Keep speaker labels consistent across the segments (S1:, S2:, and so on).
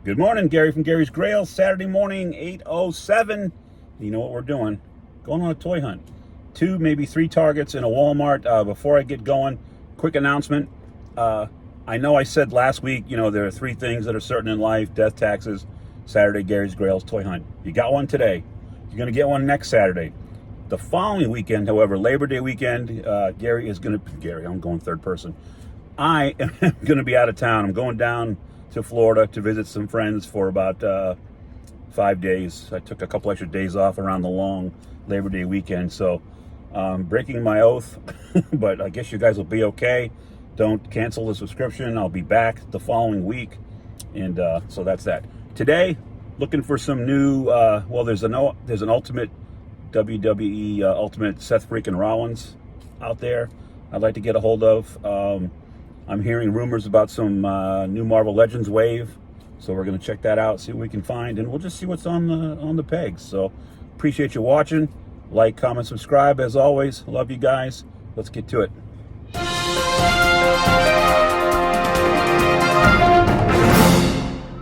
S1: Good morning, Gary from Gary's Grail. Saturday morning, 8:07. You know what we're doing? Going on a toy hunt. 2, maybe 3 targets in a Walmart. Before I get going, quick announcement. I know I said last week, there are 3 things that are certain in life: death, taxes. Saturday, Gary's Grail's toy hunt. You got one today. You're going to get one next Saturday. The following weekend, however, Labor Day weekend, Gary, I'm going third person. I am going to be out of town. I'm going down to Florida to visit some friends for about 5 days. I took a couple extra days off around the long Labor Day weekend, so breaking my oath, but I guess you guys will be okay. Don't cancel the subscription. I'll be back the following week, and so that's that. Today, looking for some new. There's an Ultimate WWE Ultimate Seth freaking Rollins out there. I'd like to get a hold of. I'm hearing rumors about some new Marvel Legends wave, so we're going to check that out, see what we can find, and we'll just see what's on the pegs. So appreciate you watching. Like, comment, subscribe. As always, love you guys. Let's get to it.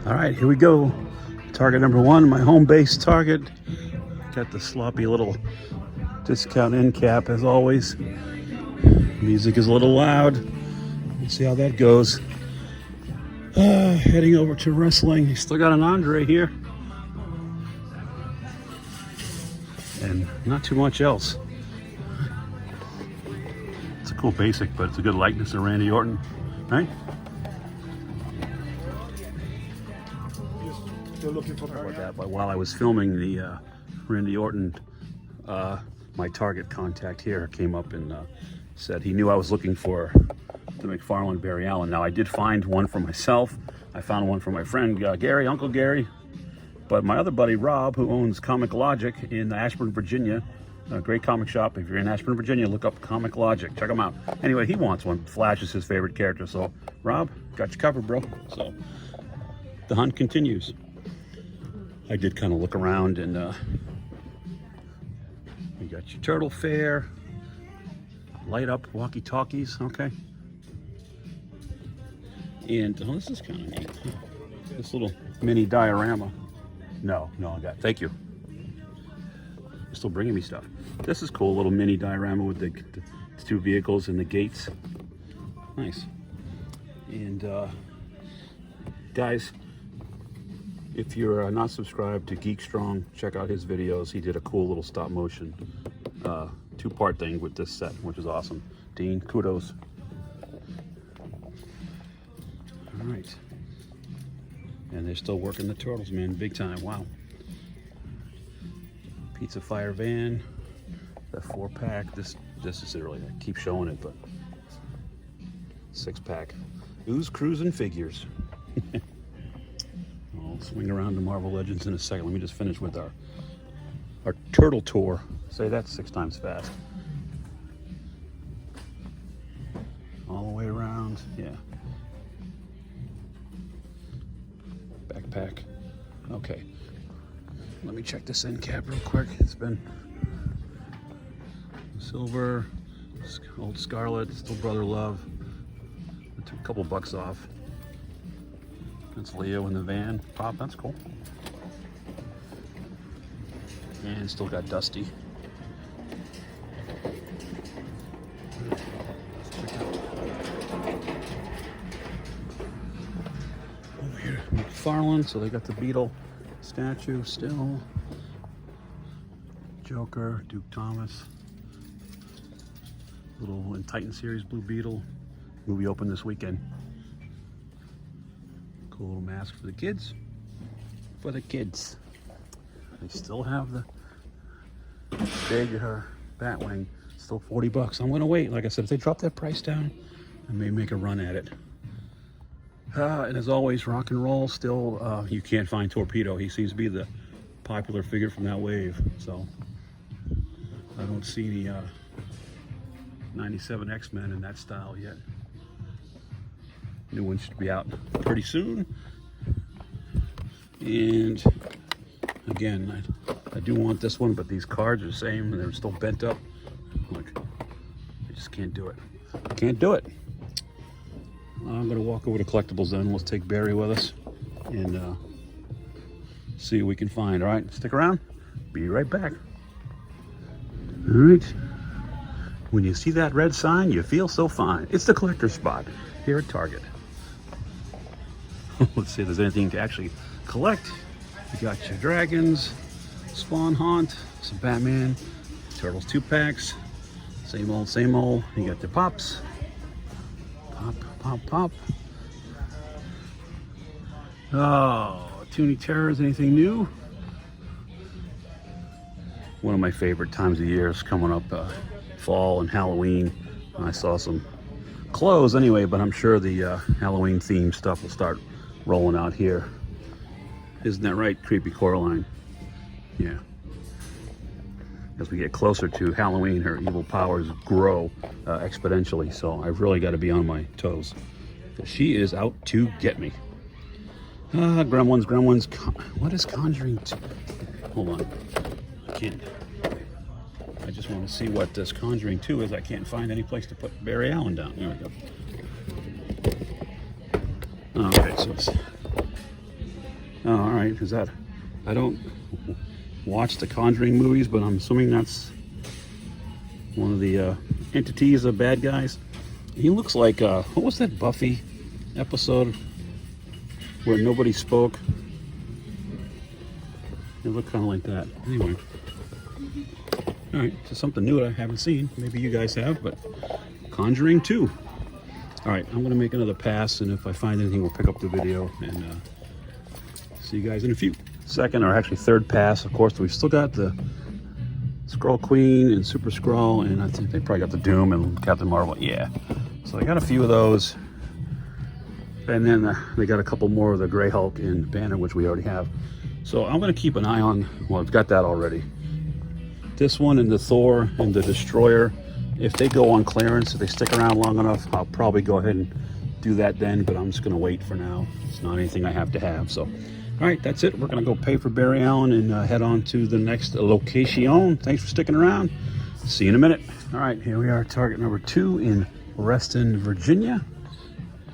S1: All right, here we go. Target number 1, my home base target. Got the sloppy little discount end cap as always. Music is a little loud. Let's see how that goes. Heading over to wrestling. Still got an Andre here. And not too much else. It's a cool basic, but it's a good likeness of Randy Orton, right?
S2: Still looking for
S1: Sorry about that, but while I was filming the Randy Orton, my target contact here came up and said he knew I was looking for the McFarlane Barry Allen. Now, I did find one for myself. I found one for my friend Gary, Uncle Gary. But my other buddy Rob, who owns Comic Logic in Ashburn, Virginia, a great comic shop. If you're in Ashburn, Virginia, look up Comic Logic. Check them out. Anyway, he wants one. Flash is his favorite character. So, Rob, got you covered, bro. So, the hunt continues. I did kind of look around, and we got your Turtle Fair, light up walkie-talkies, okay. And this is kind of neat. This little mini diorama. No, I got. Thank you. You're still bringing me stuff. This is cool. Little mini diorama with the 2 vehicles and the gates. Nice. And guys, if you're not subscribed to Geek Strong, check out his videos. He did a cool little stop motion 2-part thing with this set, which is awesome. Dean, kudos. All right. And they're still working the turtles, man, big time. Wow. Pizza Fire Van, that 4-pack. This is really, I keep showing it, but 6-pack. Ooze Cruising Figures. I'll swing around to Marvel Legends in a second. Let me just finish with our turtle tour. Say that 6 times fast. All the way around, yeah. Backpack. Okay. Let me check this end cap real quick. It's been silver, old Scarlet, still Brother Love. I took a couple bucks off. That's Leo in the van. Pop, that's cool. And still got Dusty. Over here, McFarlane, so they got the Beetle statue still. Joker, Duke Thomas. Little in Titan series Blue Beetle. Movie open this weekend. Cool little mask for the kids. For the kids. They still have the big Batwing. Still 40 bucks. I'm gonna wait. Like I said, if they drop that price down, I may make a run at it. And as always, rock and roll. Still, you can't find Torpedo. He seems to be the popular figure from that wave. So I don't see the 97 X-Men in that style yet. New one should be out pretty soon. And again, I do want this one, but these cards are the same and they're still bent up. Look, I just can't do it. Can't do it. I'm gonna walk over to collectibles then. Let's take Barry with us, and See what we can find. All right, stick around. Be right back. All right. When you see that red sign, you feel so fine. It's the collector spot here at Target. Let's see if there's anything to actually collect. You got your dragons, Spawn Haunt, some Batman, Turtles 2-packs. Same old, same old. You got the pops. Pop, pop, pop. Oh, Toonie Terrors, anything new? One of my favorite times of year is coming up, fall and Halloween. I saw some clothes anyway, but I'm sure the Halloween themed stuff will start rolling out here. Isn't that right, Creepy Coraline? Yeah. As we get closer to Halloween, her evil powers grow exponentially, so I've really got to be on my toes. She is out to get me. Gremlins. What is Conjuring 2? Hold on. I just want to see what this Conjuring 2 is. I can't find any place to put Barry Allen down. There we go. Oh, okay, so it's... Oh, all right, is that... I don't watch the Conjuring movies, but I'm assuming that's one of the entities of bad guys. He looks like... what was that Buffy episode where nobody spoke? It looked kind of like that. Anyway. All right, so something new that I haven't seen. Maybe you guys have, but Conjuring 2. All right, I'm gonna make another pass, and if I find anything, we'll pick up the video and see you guys in a few. Second, or actually third pass. Of course, we've still got the Skrull Queen and Super Skrull, and I think they probably got the Doom and Captain Marvel. Yeah, so I got a few of those, and then they got a couple more of the Grey Hulk and Banner, which we already have. So I'm gonna keep an eye on. Well, I've got that already. This one and the Thor and the Destroyer, if they go on clearance, if they stick around long enough, I'll probably go ahead and do that then, but I'm just gonna wait for now. It's not anything I have to have. So, all right, that's it. We're gonna go pay for Barry Allen and head on to the next location. Thanks for sticking around. See you in a minute. All right, here we are, Target number 2 in Reston, Virginia.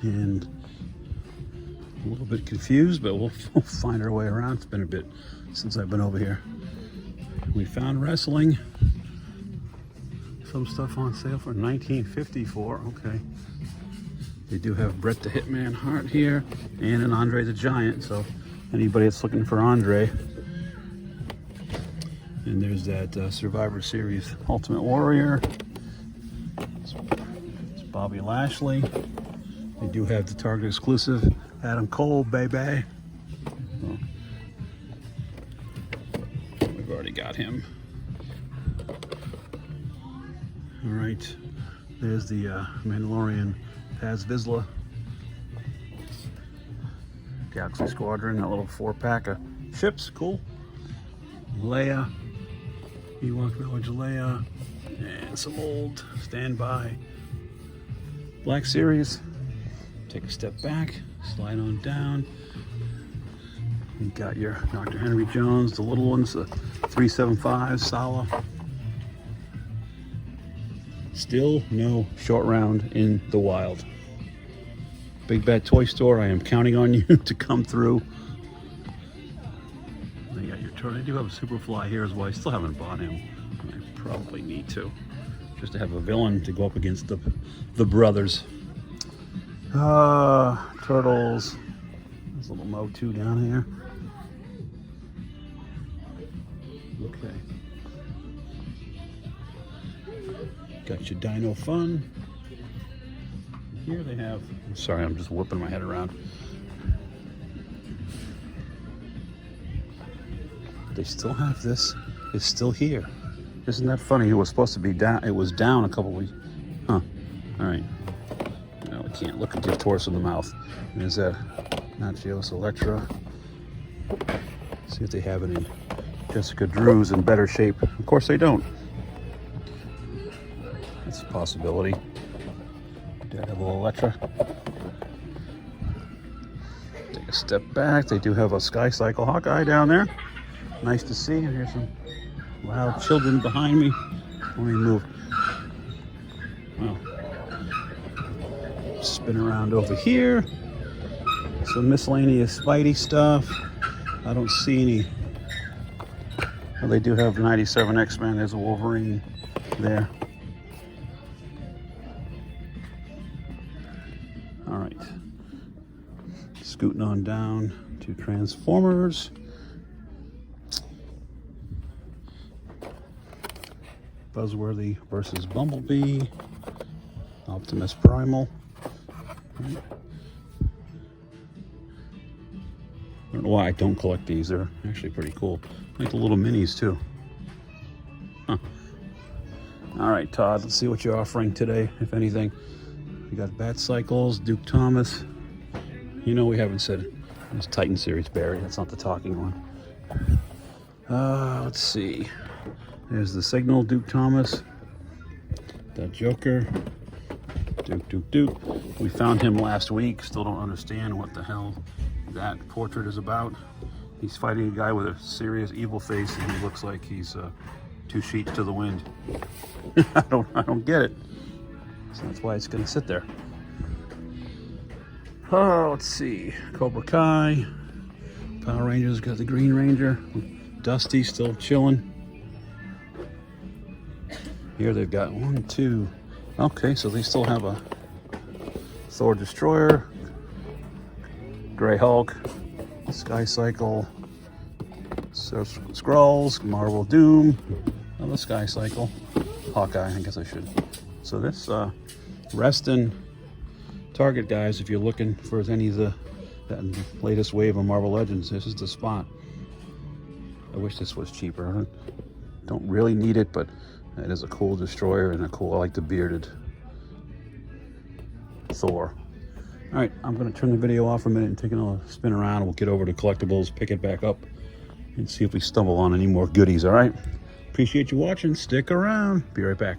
S1: And a little bit confused, but we'll find our way around. It's been a bit since I've been over here. We found wrestling. Some stuff on sale for $19.54. Okay. They do have Bret the Hitman Hart here and an Andre the Giant. So anybody that's looking for Andre. And there's that Survivor Series Ultimate Warrior. It's Bobby Lashley. They do have the Target exclusive Adam Cole, baby. Well, we've already got him. All right, there's the Mandalorian Paz Vizsla. Galaxy Squadron, that little 4-pack of ships, cool. Leia, Ewok Village Leia, and some old standby Black Series. Take a step back, slide on down. You got your Dr. Henry Jones, the little ones, the 375 Sala. Still no short round in the wild. Big Bad Toy Store, I am counting on you to come through. They got your turtle. They do have a Superfly here as well. I still haven't bought him. I probably need to, just to have a villain to go up against the brothers. Turtles. There's a little Mo2 down here. Okay. Got your Dino Fun. Here they have, sorry, I'm just whipping my head around. They still have this. It's still here. Isn't that funny? It was supposed to be down. It was down a couple weeks. Huh. All right. No, we can't look at your torso in the mouth. Is that Nachios Electra? See if they have any Jessica Drews in better shape. Of course they don't. That's a possibility. Daredevil Electra. Take a step back. They do have a Sky Cycle Hawkeye down there. Nice to see. Here's some loud children behind me. Let me move. Well, spin around over here. Some miscellaneous Spidey stuff. I don't see any. Well, they do have 97 X-Men. There's a Wolverine there. All right. Scooting on down to Transformers. Buzzworthy versus Bumblebee. Optimus Primal. Right. I don't know why I don't collect these. They're actually pretty cool. I like the little minis too. Huh. All right, Todd, let's see what you're offering today, if anything. We got Bat Cycles, Duke Thomas. You know we haven't said this Titan series, Barry. That's not the talking one. Let's see. There's the Signal, Duke Thomas. The Joker, Duke. We found him last week. Still don't understand what the hell that portrait is about. He's fighting a guy with a serious evil face, and he looks like he's two sheets to the wind. I don't get it. So that's why it's gonna sit there. Oh, let's see. Cobra Kai, Power Rangers, got the Green Ranger, Dusty still chilling. Here they've got 1, 2. Okay, so they still have a Thor Destroyer, Grey Hulk, Sky Cycle, Skrulls, Marvel Doom, another Sky Cycle, Hawkeye, I guess I should. So this rest and Target, guys, if you're looking for any of that latest wave of Marvel Legends, this is the spot. I wish this was cheaper. I don't really need it, but it is a cool destroyer and I like the bearded Thor. All right, I'm gonna turn the video off for a minute and take another spin around. We'll get over to collectibles, pick it back up, and see if we stumble on any more goodies, all right? Appreciate you watching, stick around. Be right back.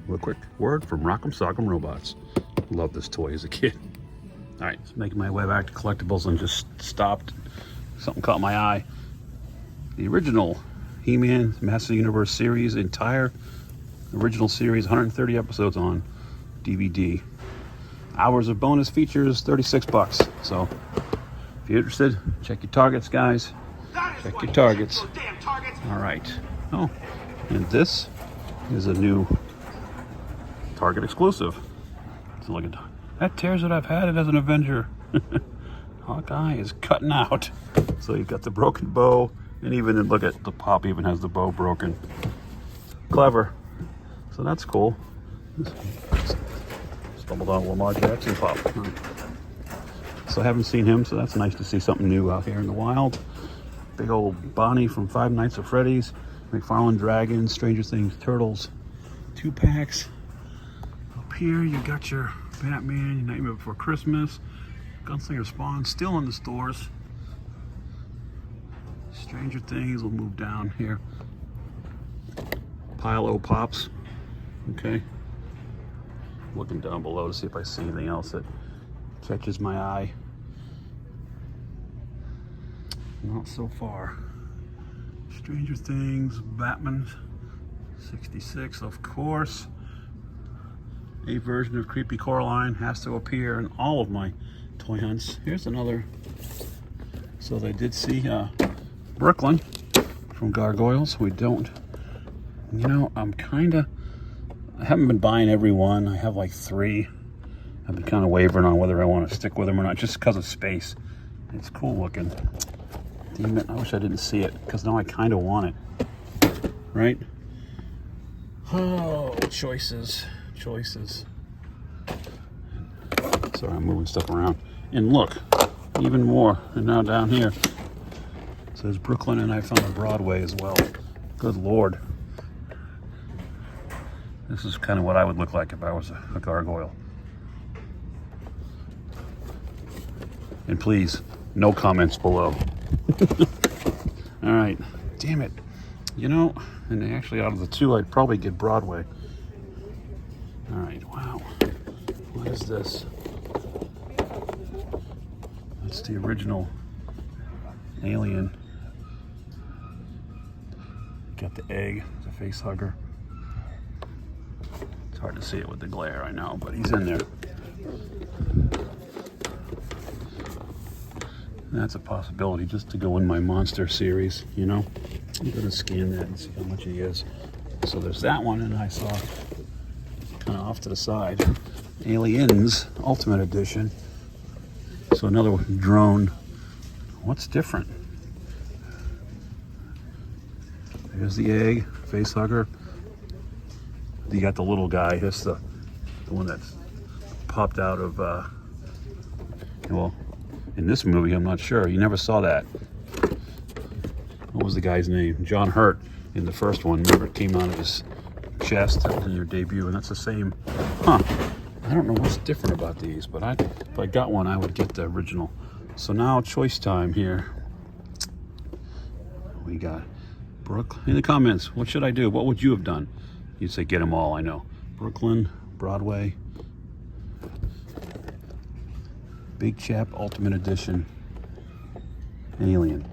S1: Real quick word from Rock'em Sock'em Robots. Loved this toy as a kid. All right, making my way back to collectibles and just stopped. Something caught my eye. The original He-Man Master of the Universe series, entire original series, 130 episodes on DVD. Hours of bonus features, $36. So if you're interested, check your targets, guys. Check your targets. All right. Oh, and this is a new Target exclusive. So look at that. Tears that I've had it as an Avenger. Hawkeye is cutting out. So you've got the broken bow, and even look at the pop even has the bow broken. Clever. So that's cool. Stumbled on Lamar Jackson pop. So I haven't seen him, so that's nice to see something new out here in the wild. Big old Bonnie from Five Nights at Freddy's, McFarlane Dragons, Stranger Things Turtles, 2 packs. Up here you got your Batman, your Nightmare Before Christmas, Gunslinger Spawn, still in the stores. Stranger Things will move down here. Pile O Pops. Okay. Looking down below to see if I see anything else that catches my eye. Not so far. Stranger Things, Batman, 66, of course. A version of Creepy Coraline has to appear in all of my toy hunts. Here's another. So they did see Brooklyn from Gargoyles. We don't, you know, I haven't been buying every one. I have like 3. I've been kind of wavering on whether I want to stick with them or not, just because of space. It's cool looking. Damn it, I wish I didn't see it, because now I kind of want it. Right? Oh, choices. Sorry, I'm moving stuff around. And look, even more. And now down here, it says Brooklyn, and I found a Broadway as well. Good Lord. This is kind of what I would look like if I was a gargoyle. And please, no comments below. All right, damn it. You know, and actually out of the 2, I'd probably get Broadway. All right, wow. What is this? That's the original Alien. Got the egg, the face hugger. It's hard to see it with the glare, I know, but he's in there. That's a possibility, just to go in my monster series, you know. I'm gonna scan that and see how much he is. So there's that one, and I saw kind of off to the side, Aliens Ultimate Edition. So another drone. What's different? There's the egg, face hugger. You got the little guy. That's the one that's popped out of, well, in this movie, I'm not sure. You never saw that. What was the guy's name? John Hurt in the first one. Remember, it came out of his chest in your debut, and that's the same. Huh. I don't know what's different about these, but if I got one, I would get the original. So now, choice time here. We got Brooklyn. In the comments, what should I do? What would you have done? You'd say get them all, I know. Brooklyn, Broadway, Big Chap Ultimate Edition, Alien.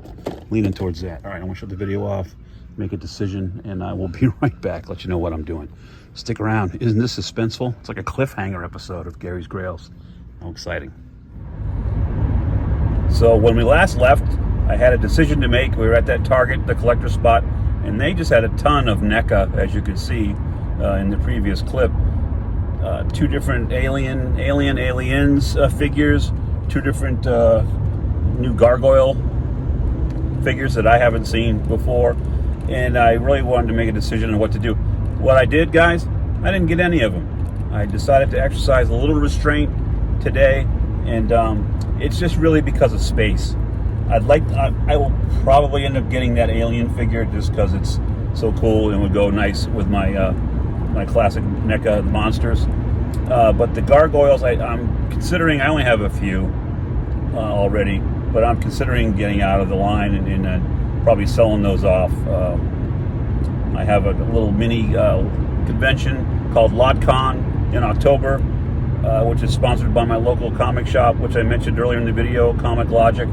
S1: Leaning towards that. All right, I'm gonna shut the video off, make a decision, and I will be right back, let you know what I'm doing. Stick around. Isn't this suspenseful? It's like a cliffhanger episode of Gary's Grails. How exciting. So when we last left, I had a decision to make. We were at that Target, the collector spot, and they just had a ton of NECA, as you can see in the previous clip. Two different aliens figures, two different new gargoyle figures that I haven't seen before, and I really wanted to make a decision on what to do. What I did, guys, I didn't get any of them. I decided to exercise a little restraint today, and it's just really because of space. I will probably end up getting that alien figure just because it's so cool and would go nice with my my classic NECA monsters. But the gargoyles, I'm considering. I only have a few already, but I'm considering getting out of the line and probably selling those off. I have a little mini convention called LotCon in October, which is sponsored by my local comic shop, which I mentioned earlier in the video, Comic Logic.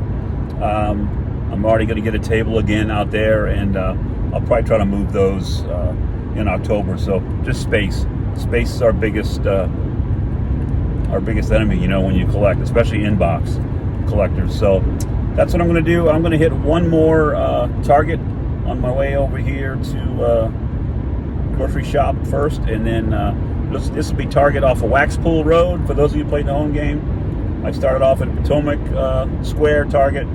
S1: I'm already going to get a table again out there, and I'll probably try to move those in October. So just space. Space is our biggest enemy, you know, when you collect, especially inbox collectors. So that's what I'm going to do. I'm going to hit one more Target on my way over here to grocery shop first, and then this will be Target off of Waxpool Road. For those of you who played the home game, I started off at Potomac Square Target.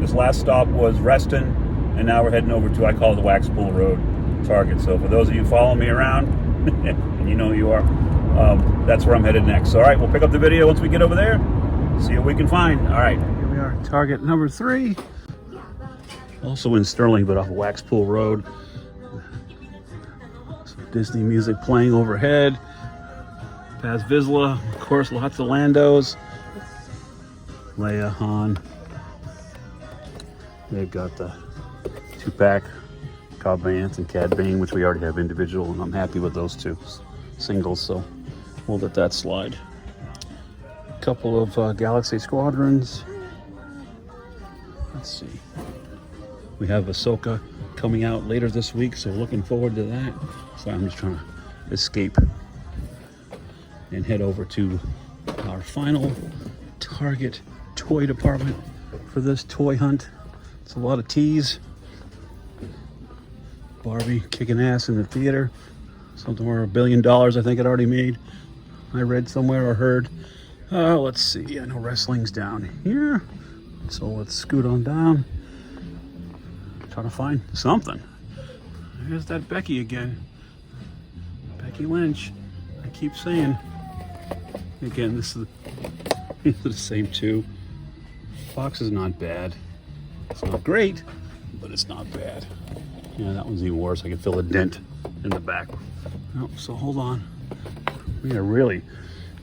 S1: This last stop was Reston, and now we're heading over to, I call it the Waxpool Road Target. So for those of you following me around, and you know who you are, that's where I'm headed next. So, all right, we'll pick up the video once we get over there, see what we can find. All right, here we are, Target number 3. Also in Sterling, but off of Waxpool Road. Some Disney music playing overhead. Paz Vizsla, of course, lots of Landos. Leia, Han. They've got the 2-pack, Cobb Vanth and Cad Bane, which we already have individual, and I'm happy with those two singles, so we'll let that slide. A couple of Galaxy Squadrons. Let's see. We have Ahsoka coming out later this week, so looking forward to that. So I'm just trying to escape and head over to our final Target toy department for this toy hunt. It's a lot of teas. Barbie kicking ass in the theater. Something over $1 billion, I think it already made. I read somewhere or heard. Let's see. I know wrestling's down here. So let's scoot on down. Trying to find something. There's that Becky again. Becky Lynch. I keep saying. Again, these are the same two. Box is not bad. It's not great, but it's not bad. Yeah, that one's even worse. I can feel a dent in the back. Oh, so hold on. We are really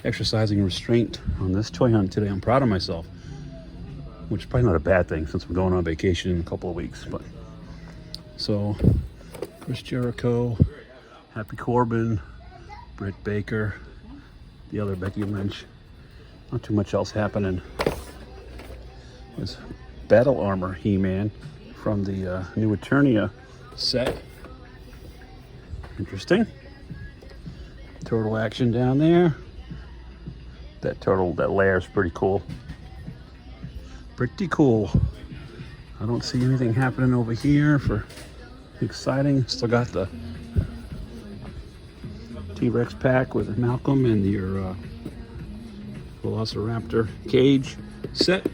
S1: exercising restraint on this toy hunt today. I'm proud of myself, which is probably not a bad thing since we're going on vacation in a couple of weeks. But so, Chris Jericho, Happy Corbin, Britt Baker, the other Becky Lynch. Not too much else happening. There's Battle Armor He-Man from the new Eternia set. Interesting. Turtle action down there. That turtle, that lair is pretty cool. Pretty cool. I don't see anything happening over here for exciting. Still got the T-Rex pack with Malcolm and your Velociraptor cage set.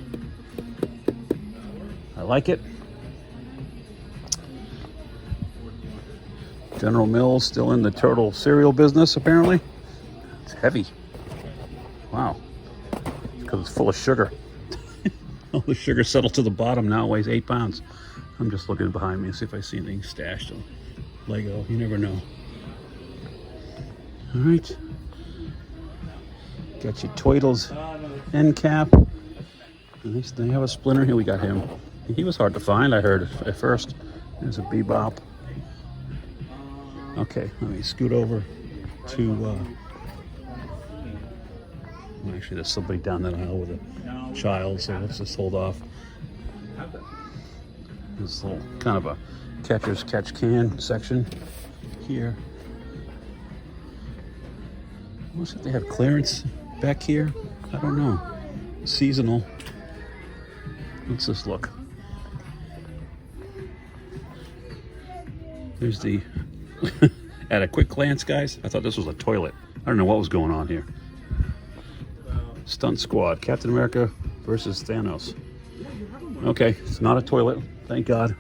S1: I like it. General Mills still in the turtle cereal business, apparently. It's heavy. Wow. Because it's full of sugar. All the sugar settled to the bottom now. It weighs 8 pounds. I'm just looking behind me to see if I see anything stashed on Lego. You never know. All right. Got your Toidles end cap. Nice. They have a Splinter. Here we got him. He was hard to find, I heard at first. There's a Bebop. Okay, let me scoot over to, actually there's somebody down that aisle with a child, so let's just hold off. This little kind of a catcher's catch can section here. Looks like they have clearance back here. I don't know. Seasonal. Let's just look. There's the, at a quick glance, guys, I thought this was a toilet. I don't know what was going on here. Stunt Squad, Captain America versus Thanos. Okay, it's not a toilet, thank God.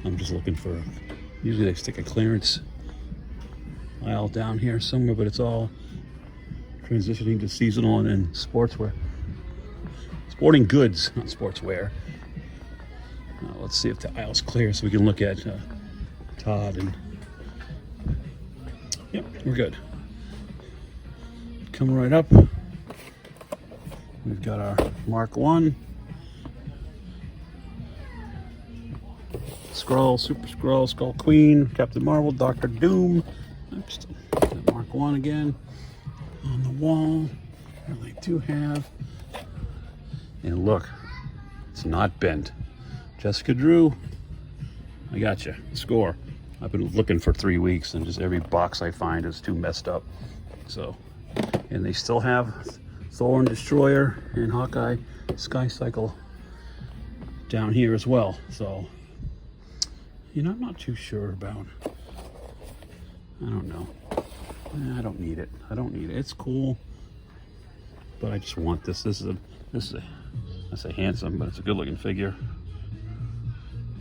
S1: I'm just looking for, usually they stick a clearance aisle down here somewhere, but it's all transitioning to seasonal and then sportswear. Sporting goods, not sportswear. Let's see if the aisle's clear so we can look at Todd and... Yep, we're good. Coming right up. We've got our Mark 1. Skrull, Super Skrull, Skull Queen, Captain Marvel, Doctor Doom. Oops, Mark 1 again. On the wall. Here they do have. And look, it's not bent. Jessica Drew, I got you. Score. I've been looking for 3 weeks, and just every box I find is too messed up. So, and they still have Thor and Destroyer and Hawkeye Sky Cycle down here as well. So, you know, I'm not too sure about. I don't know. I don't need it. I don't need it. It's cool, but I just want this. This is a. I say handsome, but it's a good-looking figure.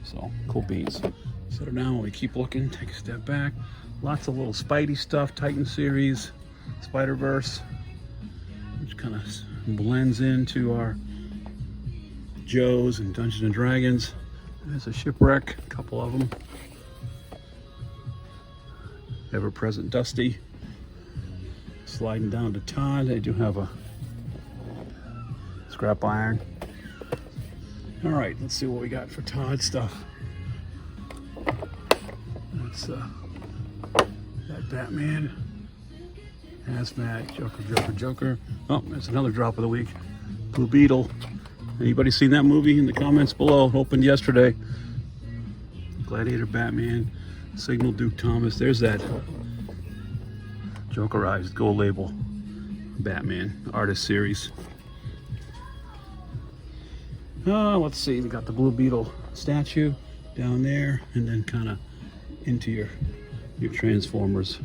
S1: So, cool beans. Set it down while we keep looking. Take a step back. Lots of little Spidey stuff. Titan series, Spider-Verse, which kind of blends into our Joes and Dungeons and Dragons. There's a Shipwreck, a couple of them. Ever-present Dusty. Sliding down to Todd. They do have a scrap iron. All right, let's see what we got for Todd stuff. That's that Batman, Hazmat, Joker. Oh, there's another drop of the week. Blue Beetle. Anybody seen that movie? In the comments below. It opened yesterday. Gladiator, Batman, Signal, Duke Thomas. There's that Jokerized gold label Batman artist series. Let's see, we got the Blue Beetle statue down there, and then kind of into your Transformers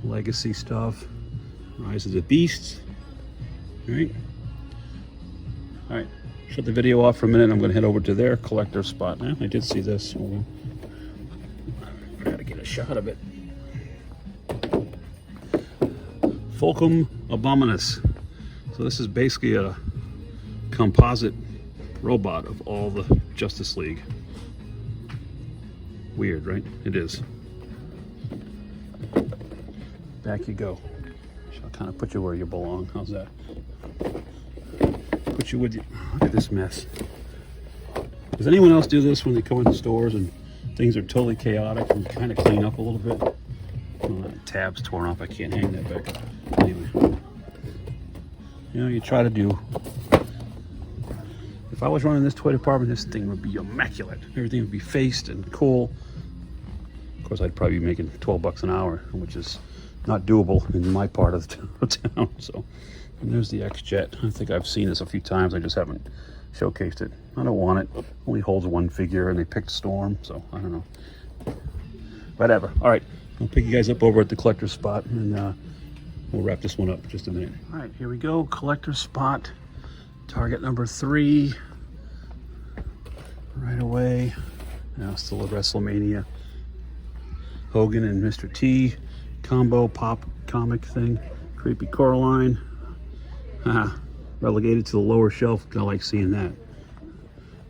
S1: legacy stuff. Rise of the Beasts. All right, shut the video off for a minute. I'm going to head over to their collector spot now. I did see this. I gotta get a shot of it. Fulcrum Abominus. So this is basically a composite robot of all the Justice League. Weird, right? It is. Back you go. I'll kind of put you where you belong. How's that? Put you with you. Look at this mess. Does anyone else do this when they come into stores and things are totally chaotic and kind of clean up a little bit? Well, that tab's torn off. I can't hang that back up. Anyway, you know, you try to do. If I was running this toy department, this thing would be immaculate. Everything would be faced and cool. Of course, I'd probably be making $12 an hour, which is not doable in my part of the town. So, and there's the X-Jet. I think I've seen this a few times. I just haven't showcased it. I don't want it. Only holds one figure, and they picked Storm, so I don't know. Whatever. All right, I'll pick you guys up over at the collector's spot, and we'll wrap this one up in just a minute. All right, here we go. Collector's spot, target number 3. Right away. Now still a WrestleMania. Hogan and Mr. T combo pop comic thing. Creepy Coraline. Relegated to the lower shelf. I like seeing that.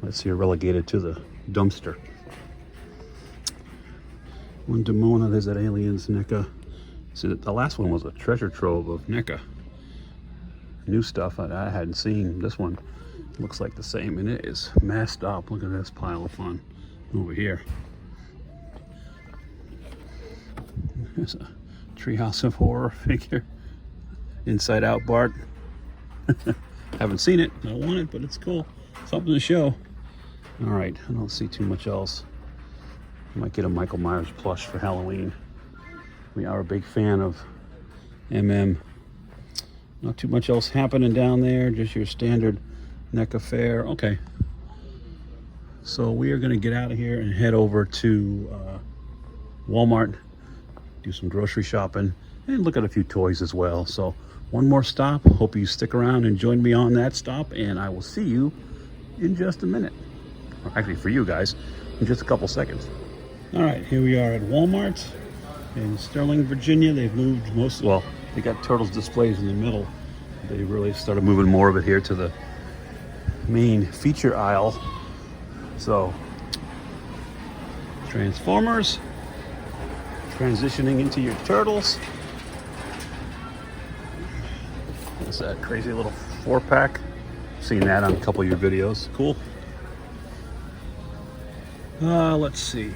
S1: Let's see her relegated to the dumpster. One Demona, there's that Aliens NECA. See, the last one was a treasure trove of NECA. New stuff I hadn't seen. This one looks like the same, and it is messed up. Look at this pile of fun over here. There's a Treehouse of Horror figure. Inside Out Bart. Haven't seen it. I want it, but it's cool. Something to show. All right, I don't see too much else. I might get a Michael Myers plush for Halloween. We are a big fan of MM. Not too much else happening down there. Just your standard NECA fare. Okay. So we are going to get out of here and head over to Walmart, do some grocery shopping, and look at a few toys as well. So one more stop. Hope you stick around and join me on that stop, and I will see you in just a minute. Or actually, for you guys, in just a couple seconds. All right, here we are at Walmart in Sterling, Virginia. They've moved well, they got Turtles displays in the middle. They really started moving more of it here to the main feature aisle. So, Transformers, transitioning into your Turtles. That's that crazy little 4-pack. Seen that on a couple of your videos. Cool. Let's see.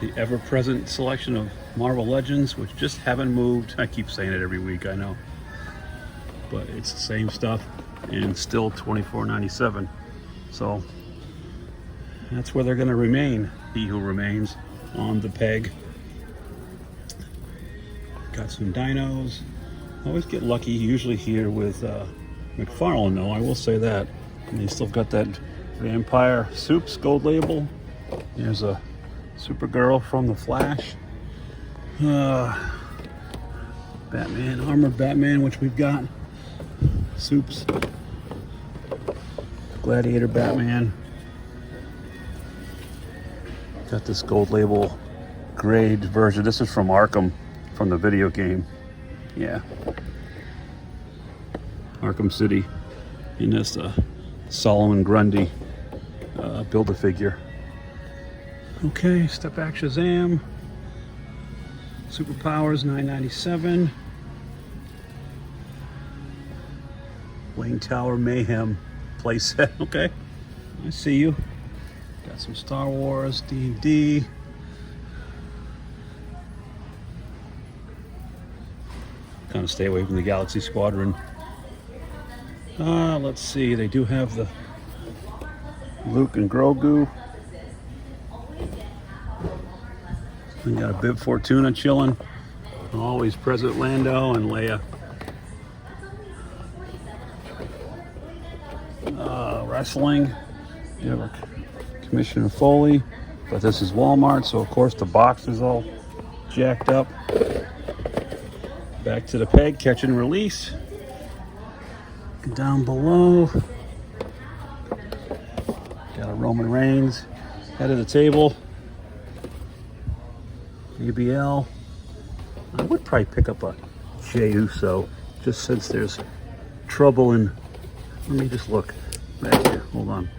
S1: The ever-present selection of Marvel Legends, which just haven't moved. I keep saying it every week, I know. But it's the same stuff and still $24.97. So that's where they're going to remain. He who remains on the peg. Got some dinos. Always get lucky, usually here with McFarlane, though, I will say that. And they still got that Vampire Soups gold label. There's a Supergirl from The Flash. Batman, Armored Batman, which we've got. Soups. Gladiator Batman. Got this gold label grade version. This is from Arkham, from the video game. Yeah. Arkham City. And this Solomon Grundy Build-A-Figure. Okay, Step Back Shazam. Superpowers, $9.97. Wayne Tower Mayhem playset. Okay, I see you. Got some Star Wars D&D. Kind of stay away from the Galaxy Squadron. Let's see. They do have the Luke and Grogu. We got a Bib Fortuna chilling. Always present Lando and Leia. Wrestling. You have a Commissioner Foley, but this is Walmart, so of course the box is all jacked up. Back to the peg, catch and release. Down below, got a Roman Reigns, head of the table. ABL. I would probably pick up a Jey Uso, just since there's trouble in. Let me just look back here. Hold on.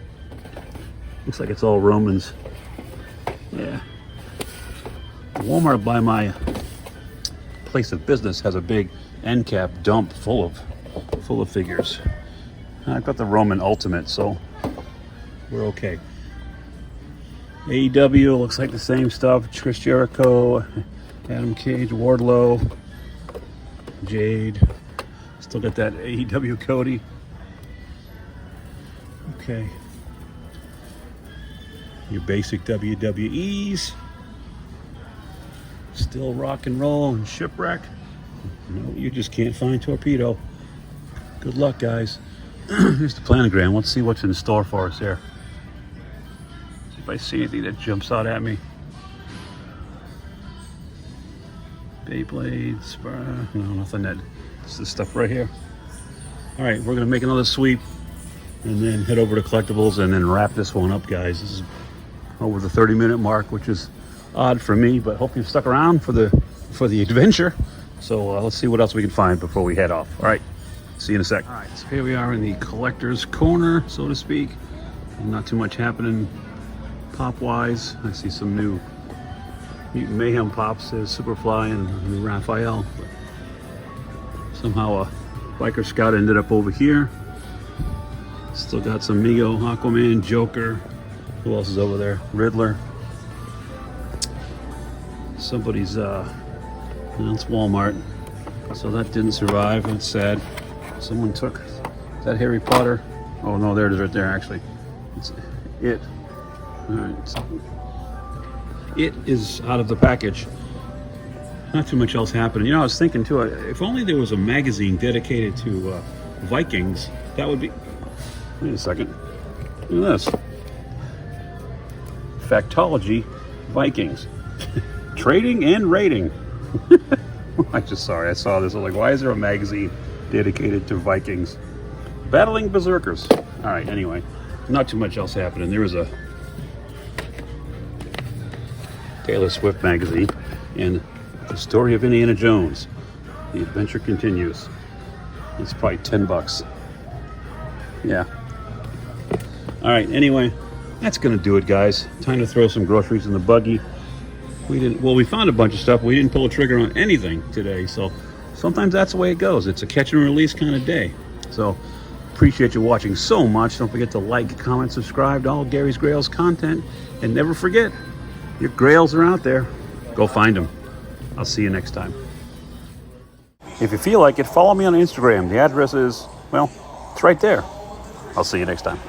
S1: Looks like it's all Romans. Yeah. Walmart by my place of business has a big end cap dump full of figures. I've got the Roman Ultimate, so we're okay. AEW looks like the same stuff. Chris Jericho, Adam Cage, Wardlow, Jade. Still got that AEW Cody. Okay. Your basic WWEs. Still rock and roll and shipwreck. No, you just can't find torpedo. Good luck, guys. Here's the planogram. Let's see what's in store for us here. See if I see anything that jumps out at me. Beyblade, spur, no, nothing. That it's this stuff right here. All right, we're gonna make another sweep and then head over to collectibles and then wrap this one up, guys. This is over the 30-minute mark, which is odd for me, but hope you've stuck around for the adventure. So let's see what else we can find before we head off. All right, see you in a sec. All right, so here we are in the collector's corner, so to speak. Not too much happening pop-wise. I see some new Mutant Mayhem pops, as Superfly and new Raphael. But somehow a Biker Scout ended up over here. Still got some Mego, Aquaman, Joker. Who else is over there? Riddler. Somebody's, it's Walmart. So that didn't survive. That's sad. Someone took, is that Harry Potter? Oh no, there it is right there actually. It's it. All right. It is out of the package. Not too much else happening. You know, I was thinking too, if only there was a magazine dedicated to Vikings, that would be, wait a second. Look at this. Factology Vikings. Trading and rating. I saw this. I was like, why is there a magazine dedicated to Vikings? Battling Berserkers. All right, anyway, not too much else happening. There was a Taylor Swift magazine and the story of Indiana Jones. The adventure continues. It's probably $10. Yeah. All right, anyway, that's gonna do it, guys. Time to throw some groceries in the buggy. We found a bunch of stuff. We didn't pull a trigger on anything today, so sometimes that's the way it goes. It's a catch and release kind of day. So appreciate you watching so much. Don't forget to like, comment, subscribe to all Gary's Grails content, and never forget, your grails are out there. Go find them. I'll see you next time. If you feel like it, follow me on Instagram. The address is, well, it's right there. I'll see you next time.